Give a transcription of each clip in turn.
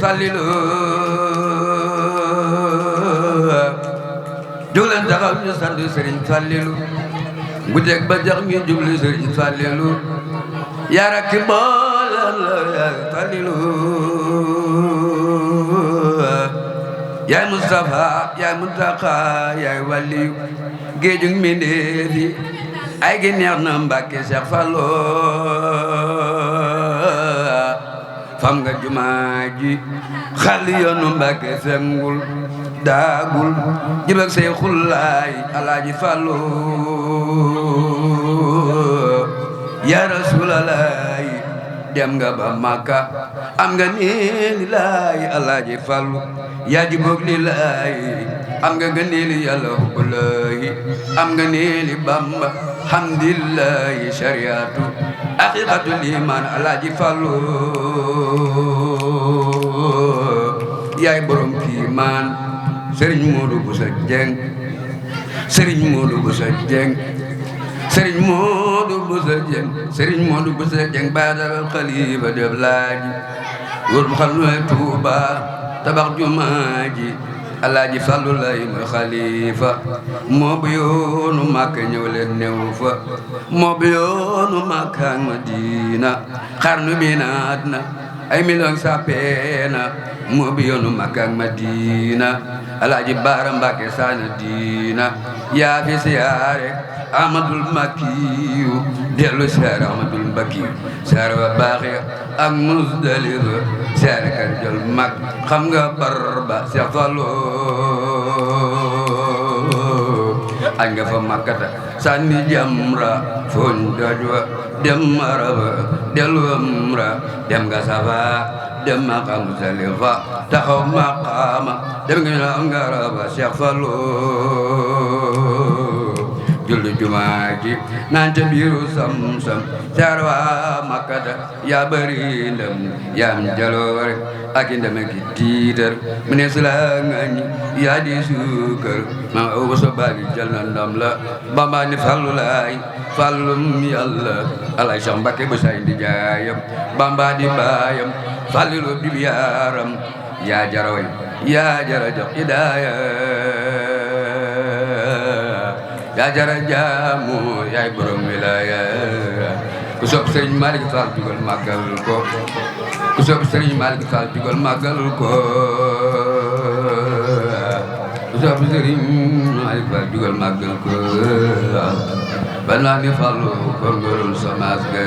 Falilu jóg leen taxaw ñu sant Sëriñ Falilu guddeeg ba jax ñu jublu Sëriñ Falilu yaa rakki boolal Falilu yaay Mustafa yaay Muntaqa yaay waliyu géejug mbindeefi ay gi neex na Mbàkke Seex Fallu fam nga jumaa ji xal yoonu Mbàkke sengul daagul jibak say xullaay Alaaji Fallu ya Rasulallah dem nga ba Makka am nga ni lilaay Alaaji Fallu yaa jibóog lilaay am nga ngëneeli Yàlla hubbulaay am nga neeli Bamba hamdillahi shariatu haqiqatul iman Alaaji Fallu yaay borom kiimaan Sëriñ Moodu Busa Jeng Sëriñ Moodu Busa Jeng Sëriñ Moodu Busa Jeng Sëriñ Moodu Busa Jeng baadal xalifa def laaji wóor mu xam ne Tuuba tabax jumaa ji Alaaji Fallu lay mooy xalifa moo bu yoonu Makka ñëw leen néew fa moo bu yoonu Makka ak Madina xarnu bi naat na ay million sapeena moo bu yoonu Makka ak Madina Alaaji Baara Mbàkke saana diina yaa fi siyaare Ahmadul Makkiyu dellu siyaare Ahmadul Makkiyu siyaare wa baaxe ak Musdalifa siyaare kar jol mag xam nga barba Seex Fallu añ nga fa Makkata sànni jamra foñ dojwa dem Araba dellu umra dem nga Safa dem maqam Musdalifa taxaw maqama dem nga am nga Araba Seex Fallu julli jumaa ji naan ca biiru Samsam saar waa Makkata yaa bari ndam yaa am jaloore ak i ndam ak i tiitar mu ne sula ngañ yaa di suukar ma aw ba so baagi jël na ndam la Bamba ni Fallu laay fallum Yàlla Alaaji Seex Mbàkke bu say ndi jaayam Bamba di baayam Fallilu bi yaaram yaa jara way yaa jara jox hidaaya yaa jara jaamu yaay borom wilaaya ku sopp Sëriñ Malick Fall jugal màggal ko ku sopp Sëriñ Malick Fall jugal màggal ko ku sopp Sëriñ Malick Fall jugal màggal ko ba naa ni Fallu kon ngorul samaas ga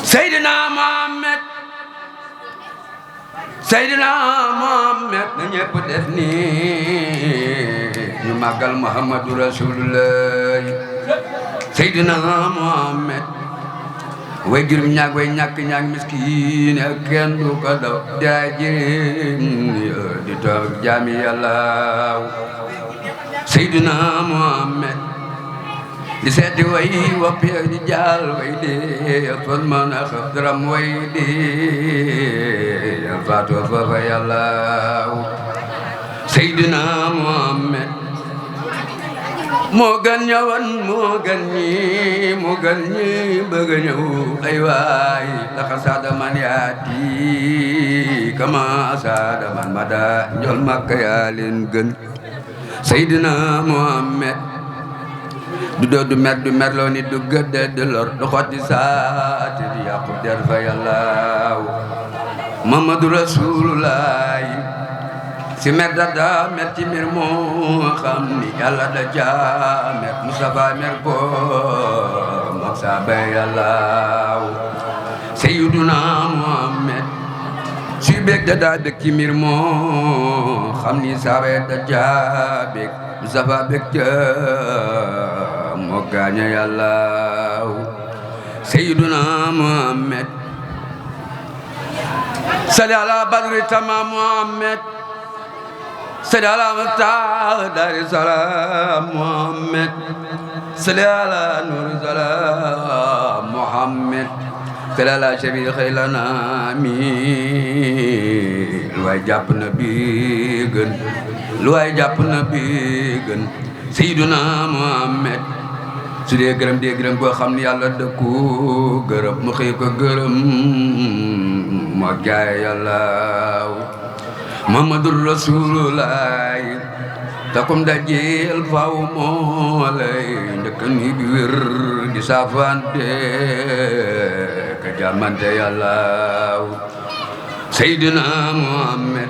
Seydina Muhammad Seydina Muhammad na ñépp def ni ñu màggal Muhammadu Rasulullah Seydina Muhammad way jurum ñaag way ñàkk ñaag miskin ak kenn du ko daw daa jirim di toog jaami Yàlla Seydina Muhammad di seeti way wopp ya di jaal way di fon man a xaf dram way di faatu fa Yàlla Seydina Muhammad moo gën ñëwoon moo gën ñi bëgg ñëw ay waay laxa saada man yaati kama saada man mada njol Makka yaa leen gën Seydina Muhammad du doo du merloo ni du gëdde du lor du xotti saati di yàqu der fa Yàlla Muhammadu Rasulullah si mer da mer ci mer moo xam ni Yàlla da jaa mer Mustafa mer ko mook saaba Yàlla Sayyiduna Muhammad si bég da bég ci mer moo xam ni saaba da jaa bég Mustafa bég ca moo gaaña Yàlla Sayyiduna Muhammad sali ala badri tamam Muhammad sali ala Muxtaar Daaru Salaam Muhammad sali ala Nuuru Salaam Muhammad sali ala Shafii'i xaylana mi lu waay jàpp na bi gën lu waay jàpp na bi gën Seydina Muhammad su dee gërëm boo xam ne Yàlla da ko gërëm mu xëy ko gërëm moo jaay yàlla Muhammadur Rasulullah takum dajeel faw moo lay njëkk ni bi wér di safante ka jamante yàlla Seydina Muhammad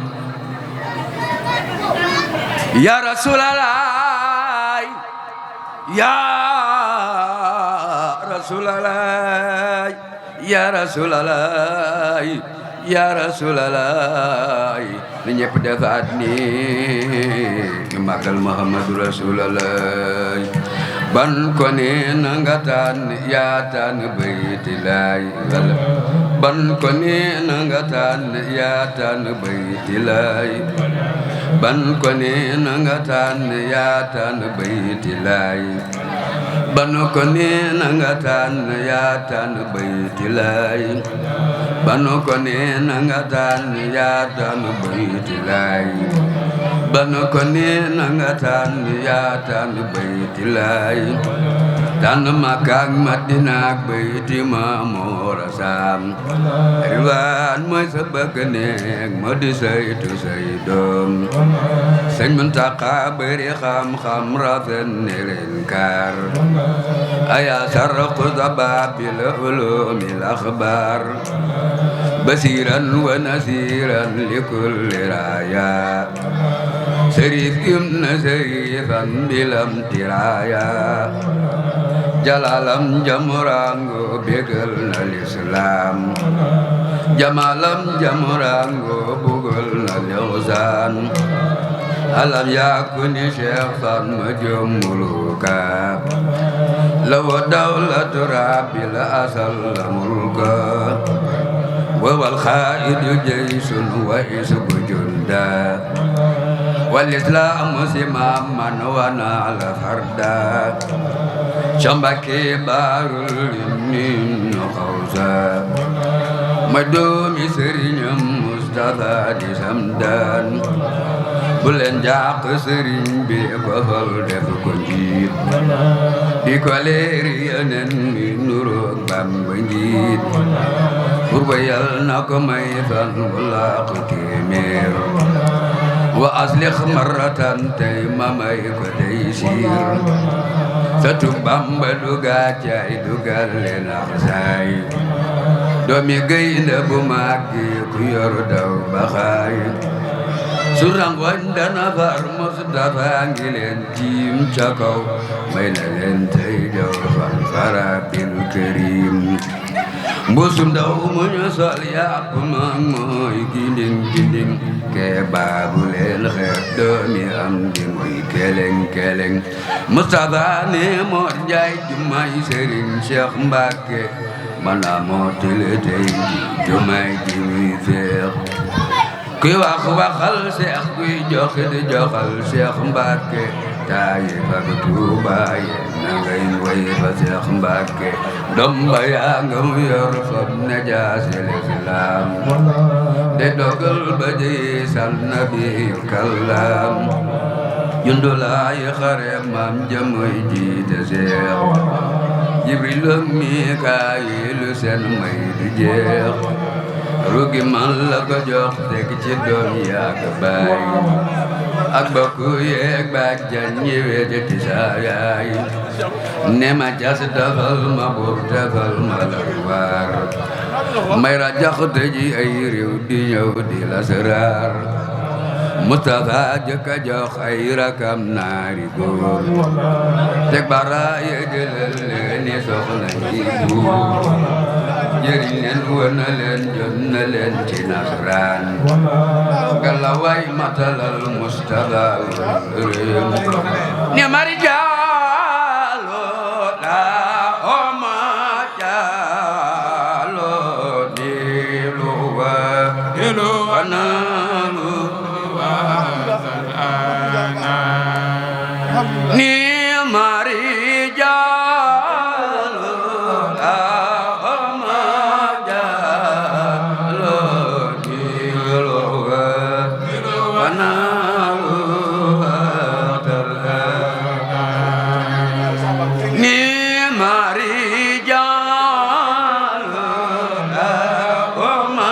ya Rasulallah ya Rasulallah ya Rasulallah ya Rasulallah ni ñëpp defaat ni magal Muhammadu Rasulullah ban ko ne nanga tànn yaa tànn bayti laay ban ko ne nanga tànn yaa tànn bayti laay ban ko ne nanga tànn yaa tànn bayti laay ban ko ne nanga tànn yaa tànn bayti laay ban ko ne nanga tànn yaa tànn bayti laay ban ko ne nanga tànn yaa tànn bayti laay tànn Makka ak Madina ak bayti Maamor Sam riwaan mooy sa bëgg neeg moo di saytu say doom Sëñ Muntaxa bëri xam-xam rafet ne leen kaar aya sarqu zababil ulumil axbaar basiran wa nasiran li kulli raaya sërif im na sërifan bilam tiraaya jalalam jamurango bégal na lislaam jamalam jamurango bugal na lewsaan alam yakuni cheikh fan ma jomuluka lawa dawlatu rabbil asal mulka wawal khaidu jaysun wa isbu junda wal islamu simaman wa na'ala farda Cambake barul min khawza madoomi sëriñam Mustafa di samdan bu leen jàq sëriñ bi ko fal def ko njiit di ko leeri yeneen mi nuroog Bamba njiit pour ba yal na ko may fan wala ko téeméer wa aslix maratan tey ma may ko dey siir satu Bamba du gàccaay du gàlle nax saay doomi gaynde bu màggi ku yor daw baxaay su rangoñ dana far Mustafa ngi leen tiim ca kaw may na leen tey jaw fan fara bil karim mbusum daw mu ñu sol yàpp mag mooy ginding ginding ke baabu leen xeet doomi am di muy keleng keleng Mustafa ne Mor Njaay jumaay Sëriñ Cheikh Mbàkke mana moo tele tey jumaay ji muy feex kuy wax waxal Cheikh kuy joxe di joxal Cheikh Mbàkke Taayif ak Tuuba na ngay way fa Cheikh Mbàkke domba yaa nga mu yor fab na jaasi lislaam de dogal ba ji sal nabi kallam jundulaay xare maam jamoy jiite Cheikh Jibril ak Mikaayil seen may du jeex rugi man la ko jox teg ci doom yaak baay ak bokku yeeg baak jan ñëwee ci saa yaay ne ma jas dafal ma buur dafal ma larwaar may rajax tëji ay réew di ñëw di lasaraar Mustafa jëkka jox ay rakam naari góor teg bara ye jëlal leen ni soxna yi buur jëriñ leen wër na leen jot na leen ci nasraan galawaay matalal Mustafa réew ni mari jaalo la oma jaalo di luwa anamu ni mari jaalo la oma jaalo di luwa anamu ni mari jaalo la oma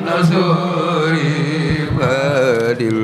Nasuri badil